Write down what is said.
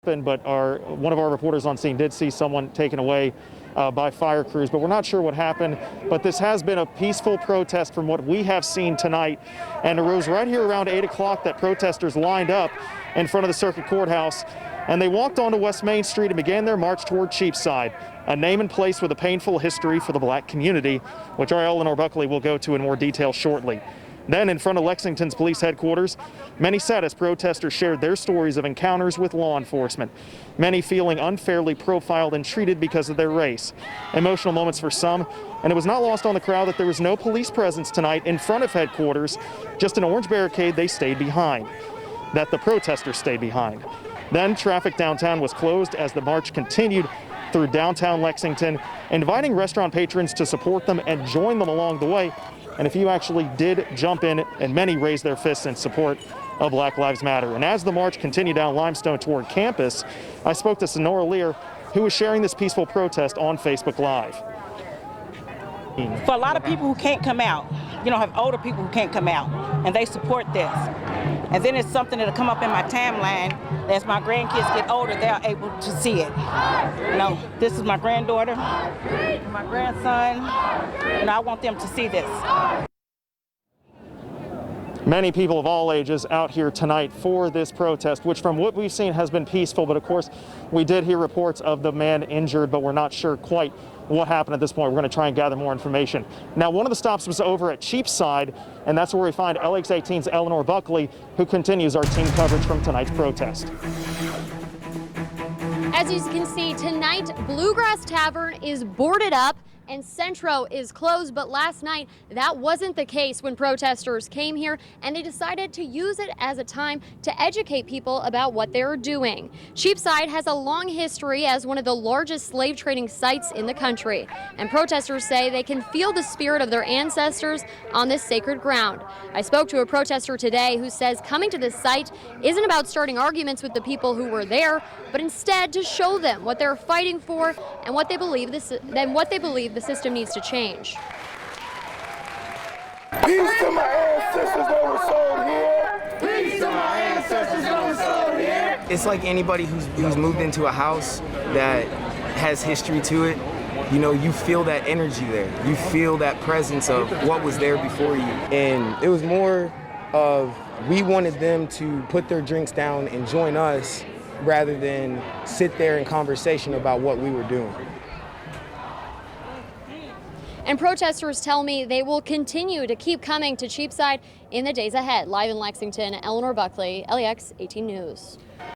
But one of our reporters on scene did see someone taken away by fire crews, but we're not sure what happened. But this has been a peaceful protest from what we have seen tonight, and it was right here around 8 o'clock that protesters lined up in front of the circuit courthouse, and they walked onto West Main Street and began their march toward CHEAPSIDE, a name and place with a painful history for the black community, which our Eleanor Buckley will go to in more detail shortly. Then, in front of Lexington's police headquarters, many sat as protesters shared their stories of encounters with law enforcement, many feeling unfairly profiled and treated because of their race. Emotional moments for some, and it was not lost on the crowd that there was no police presence tonight in front of headquarters, just an orange barricade they stayed behind, that the protesters stayed behind. Then, traffic downtown was closed as the march continued through downtown Lexington, inviting restaurant patrons to support them and join them along the way. And a few actually did jump in, and many raised their fists in support of Black Lives Matter. And as the march continued down Limestone toward campus, I spoke to Sonora Lear, who was sharing this peaceful protest on Facebook Live. For a lot of people who can't come out, have older people who can't come out, and they support this. And then it's something that'll come up in my timeline. As my grandkids get older, they're able to see it. This is my granddaughter, my grandson, and I want them to see this. Many people of all ages out here tonight for this protest, which from what we've seen has been peaceful, but of course we did hear reports of the man injured, but we're not sure quite what happened at this point. We're going to try and gather more information. Now, one of the stops was over at CHEAPSIDE, and that's where we find LX18's Eleanor Buckley, who continues our team coverage from tonight's protest. As you can see, tonight, Bluegrass Tavern is boarded up and Centro is closed, but last night that wasn't the case when protesters came here, and they decided to use it as a time to educate people about what they're doing. CHEAPSIDE has a long history as one of the largest slave trading sites in the country, and protesters say they can feel the spirit of their ancestors on this sacred ground. I spoke to a protester today who says coming to this site isn't about starting arguments with the people who were there, but instead to show them what they're fighting for and what they believe the system needs to change. Peace to my ancestors that were sold here. Peace to my ancestors that were sold here. It's like anybody who's moved into a house that has history to it. You feel that energy there. You feel that presence of what was there before you. And it was more of we wanted them to put their drinks down and join us rather than sit there in conversation about what we were doing. And protesters tell me they will continue to keep coming to CHEAPSIDE in the days ahead. Live in Lexington, Eleanor Buckley, LEX 18 News.